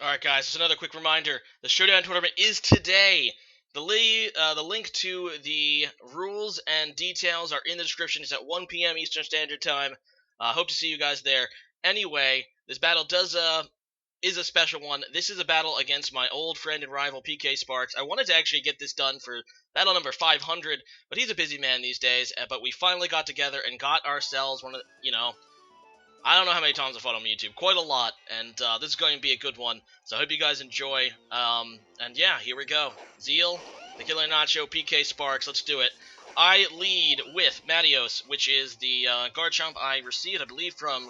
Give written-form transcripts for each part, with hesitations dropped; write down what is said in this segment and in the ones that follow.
Alright guys, just another quick reminder. The Showdown tournament is today. The link to the rules and details are in the description. It's at 1 p.m. Eastern Standard Time. Hope to see you guys there. Anyway, this battle is a special one. This is a battle against my old friend and rival PKSparkxx. I wanted to actually get this done for battle number 500, but he's a busy man these days. But we finally got together and got ourselves one of I don't know how many times I've fought on YouTube. Quite a lot, and this is going to be a good one. So I hope you guys enjoy. And yeah, here we go. Zeal, TheKillerNacho, PKSparkxx, let's do it. I lead with Matios, which is the Garchomp I received, I believe, from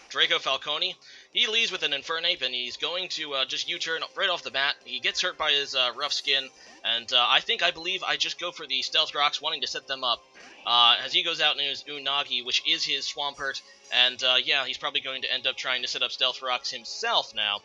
Draco Falcone. He leads with an Infernape, and he's going to just U-turn right off the bat. He gets hurt by his rough skin, and I believe I just go for the Stealth Rocks, wanting to set them up. As he goes out in his Unagi, which is his Swampert, and yeah, he's probably going to end up trying to set up Stealth Rocks himself now.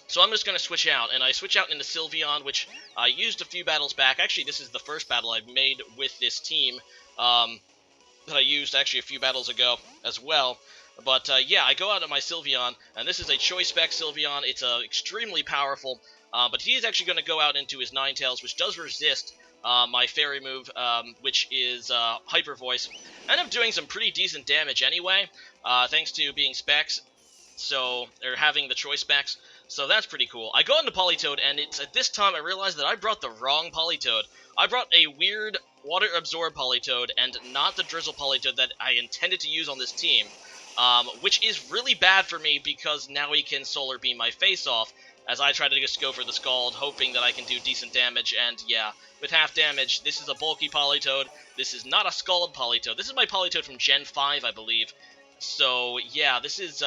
So I'm just going to switch out, and I switch out into Sylveon, which I used a few battles back. Actually, this is the first battle I've made with this team that I used actually a few battles ago as well. But yeah, I go out on my Sylveon, and this is a Choice Spec Sylveon. It's extremely powerful, but he's actually going to go out into his Ninetales, which does resist my Fairy move, which is Hyper Voice. I end up doing some pretty decent damage anyway, thanks to being specs, or having the Choice Specs. So that's pretty cool. I go into Politoed, and it's at this time I realized that I brought the wrong Politoed. I brought a weird Water Absorb Politoed, and not the Drizzle Politoed that I intended to use on this team. Which is really bad for me because now he can Solar Beam my face off, as I try to just go for the Scald, hoping that I can do decent damage, and yeah, with half damage, this is a bulky Politoed. This is not a Scald Politoed. This is my Politoed from Gen 5, I believe. So yeah, this is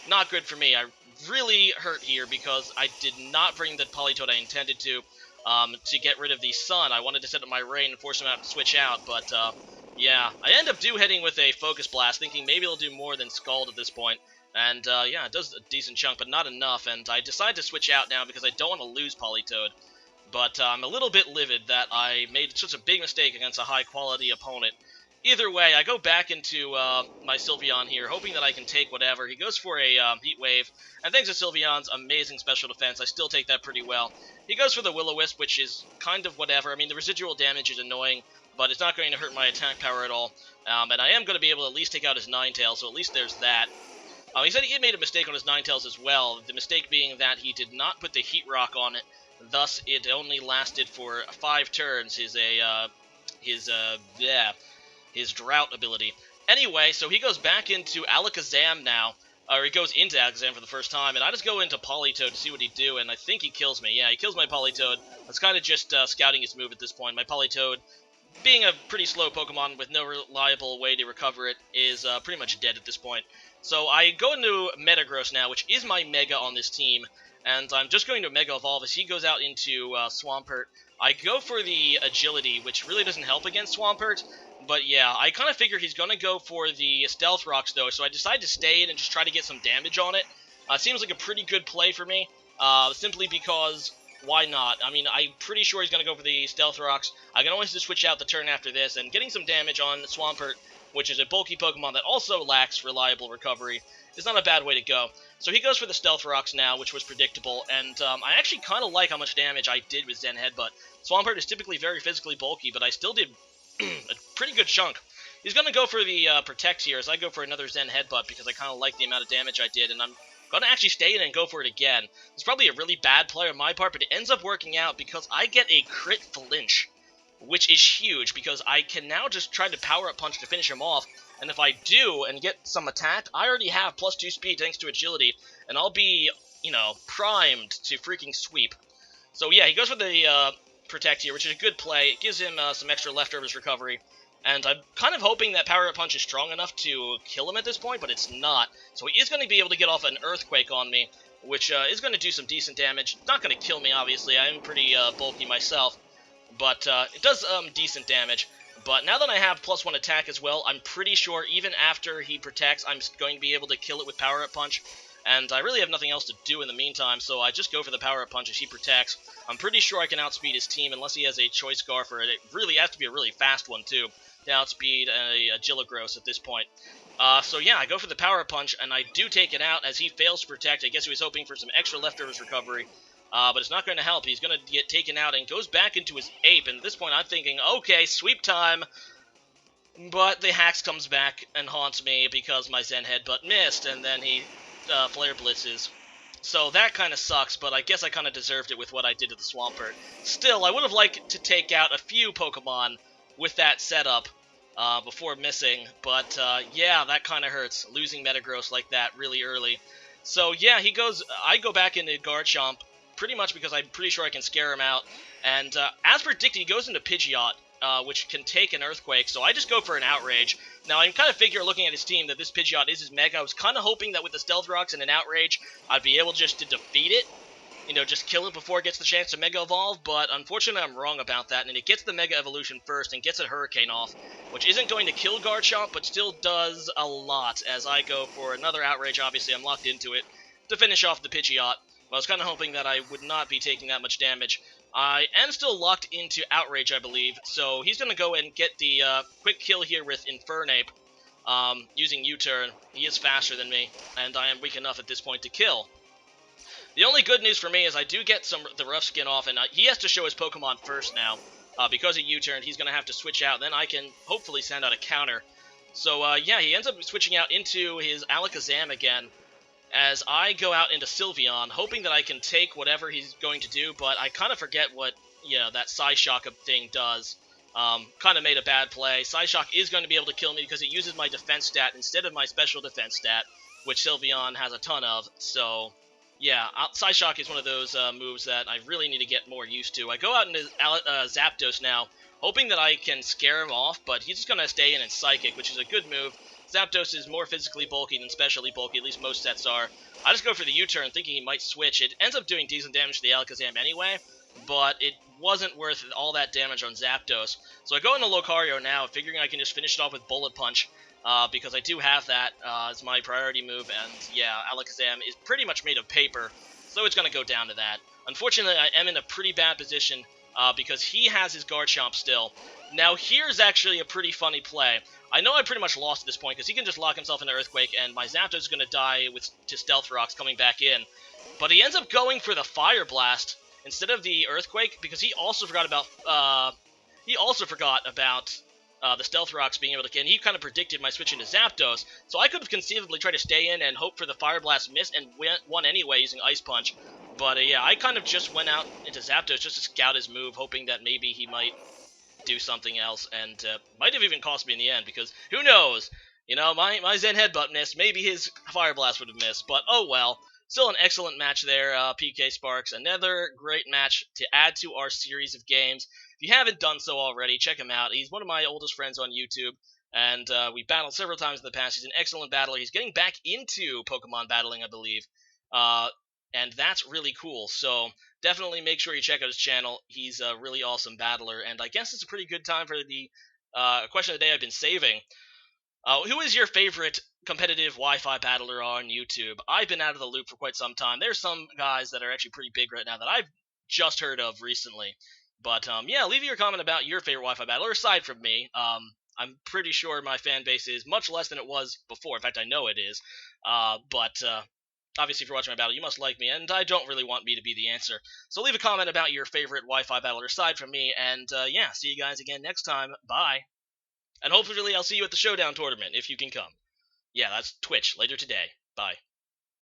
not good for me. I really hurt here because I did not bring the Politoed I intended to get rid of the Sun. I wanted to set up my Rain and force him out to switch out, but yeah, I end up heading with a Focus Blast, thinking maybe it'll do more than Scald at this point. And yeah, it does a decent chunk, but not enough, and I decide to switch out now because I don't want to lose Politoed. But I'm a little bit livid that I made such a big mistake against a high-quality opponent. Either way, I go back into my Sylveon here, hoping that I can take whatever. He goes for a Heat Wave, and thanks to Sylveon's amazing special defense, I still take that pretty well. He goes for the Will-O-Wisp, which is kind of whatever. I mean, the residual damage is annoying, but it's not going to hurt my attack power at all. And I am going to be able to at least take out his Ninetales, so at least there's that. He said he had made a mistake on his Ninetales as well, the mistake being that he did not put the Heat Rock on it, thus it only lasted for 5 turns, his Drought ability. Anyway, so he goes back into Alakazam now, or he goes into Alakazam for the first time, and I just go into Politoed to see what he'd do, and I think he kills me. Yeah, he kills my Politoed. That's kind of just scouting his move at this point. My Politoed, being a pretty slow Pokemon with no reliable way to recover it, is pretty much dead at this point. So I go into Metagross now, which is my Mega on this team, and I'm just going to Mega Evolve as he goes out into Swampert. I go for the Agility, which really doesn't help against Swampert, but yeah, I kind of figure he's going to go for the Stealth Rocks, though, so I decide to stay in and just try to get some damage on it. Seems like a pretty good play for me, simply because, why not? I mean, I'm pretty sure he's going to go for the Stealth Rocks. I can always just switch out the turn after this, and getting some damage on Swampert, which is a bulky Pokemon that also lacks reliable recovery, is not a bad way to go. So he goes for the Stealth Rocks now, which was predictable, and I actually kind of like how much damage I did with Zen Headbutt. Swampert is typically very physically bulky, but I still did a pretty good chunk. He's going to go for the Protect here, as I go for another Zen Headbutt, because I kind of like the amount of damage I did, and I'm going to actually stay in and go for it again. It's probably a really bad play on my part, but it ends up working out because I get a crit flinch, which is huge, because I can now just try to Power Up Punch to finish him off, and if I do and get some attack, I already have +2 speed thanks to Agility, and I'll be, primed to freaking sweep. So yeah, he goes for the Protect here, which is a good play. It gives him some extra leftovers recovery, and I'm kind of hoping that Power Up Punch is strong enough to kill him at this point, but it's not. So he is going to be able to get off an Earthquake on me, which is going to do some decent damage. Not going to kill me, obviously. I am pretty bulky myself, but it does decent damage. But now that I have +1 attack as well, I'm pretty sure even after he protects, I'm going to be able to kill it with Power Up Punch. And I really have nothing else to do in the meantime, so I just go for the Power Up Punch as he protects. I'm pretty sure I can outspeed his team unless he has a Choice Scarf, or it really has to be a really fast one too, to outspeed a Agilagross at this point. So yeah, I go for the power punch, and I do take it out as he fails to protect. I guess he was hoping for some extra leftovers recovery, but it's not going to help. He's going to get taken out and goes back into his ape, and at this point I'm thinking, okay, sweep time, but the Hax comes back and haunts me because my Zen Headbutt missed, and then he Flare Blitzes. So that kind of sucks, but I guess I kind of deserved it with what I did to the Swampert. Still, I would have liked to take out a few Pokemon with that setup before missing, but yeah, that kind of hurts, losing Metagross like that really early. So yeah, I go back into Garchomp pretty much because I'm pretty sure I can scare him out, and as predicted, he goes into Pidgeot, which can take an Earthquake, so I just go for an Outrage. Now, I kind of figure, looking at his team, that this Pidgeot is his Mega. I was kind of hoping that with the Stealth Rocks and an Outrage, I'd be able just to defeat it. You know, just kill it before it gets the chance to Mega Evolve, but unfortunately I'm wrong about that, and it gets the Mega Evolution first and gets a Hurricane off, which isn't going to kill Garchomp, but still does a lot, as I go for another Outrage. Obviously, I'm locked into it, to finish off the Pidgeot. I was kind of hoping that I would not be taking that much damage. I am still locked into Outrage, I believe, so he's going to go and get the quick kill here with Infernape, using U-turn. He is faster than me, and I am weak enough at this point to kill. The only good news for me is I do get the rough skin off, and he has to show his Pokemon first now. Because he U-turned, he's going to have to switch out, then I can hopefully send out a counter. So yeah, he ends up switching out into his Alakazam again, as I go out into Sylveon, hoping that I can take whatever he's going to do, but I kind of forget what, that Psyshock thing does. Kind of made a bad play. Psyshock is going to be able to kill me because it uses my defense stat instead of my special defense stat, which Sylveon has a ton of, so yeah, Psyshock is one of those moves that I really need to get more used to. I go out into Zapdos now, hoping that I can scare him off, but he's just going to stay in Psychic, which is a good move. Zapdos is more physically bulky than specially bulky, at least most sets are. I just go for the U-turn, thinking he might switch. It ends up doing decent damage to the Alakazam anyway, but it wasn't worth all that damage on Zapdos. So I go into Lucario now, figuring I can just finish it off with Bullet Punch, because I do have that as my priority move, and yeah, Alakazam is pretty much made of paper, so it's going to go down to that. Unfortunately, I am in a pretty bad position, because he has his Garchomp still. Now, here's actually a pretty funny play. I know I pretty much lost at this point, because he can just lock himself into Earthquake, and my Zapdos is going to die to Stealth Rocks coming back in. But he ends up going for the Fire Blast instead of the Earthquake, because he also forgot about the Stealth Rocks being able to, and he kind of predicted my switch into Zapdos, so I could have conceivably tried to stay in and hope for the Fire Blast miss and won anyway using Ice Punch. But yeah, I kind of just went out into Zapdos just to scout his move, hoping that maybe he might do something else, and might have even cost me in the end, because who knows? You know, my Zen Headbutt missed, maybe his Fire Blast would have missed, but oh well. Still an excellent match there, PKSparkxx. Another great match to add to our series of games. If you haven't done so already, check him out. He's one of my oldest friends on YouTube, and we battled several times in the past. He's an excellent battler. He's getting back into Pokemon battling, I believe, and that's really cool. So definitely make sure you check out his channel. He's a really awesome battler, and I guess it's a pretty good time for the question of the day I've been saving. Who is your favorite competitive Wi-Fi battler on YouTube? I've been out of the loop for quite some time. There's some guys that are actually pretty big right now that I've just heard of recently. But yeah, leave your comment about your favorite Wi-Fi battler aside from me. I'm pretty sure my fan base is much less than it was before. In fact, I know it is. But obviously, if you're watching my battle, you must like me, and I don't really want me to be the answer. So leave a comment about your favorite Wi-Fi battler aside from me, and yeah, see you guys again next time. Bye. And hopefully I'll see you at the Showdown tournament, if you can come. Yeah, that's Twitch, later today. Bye.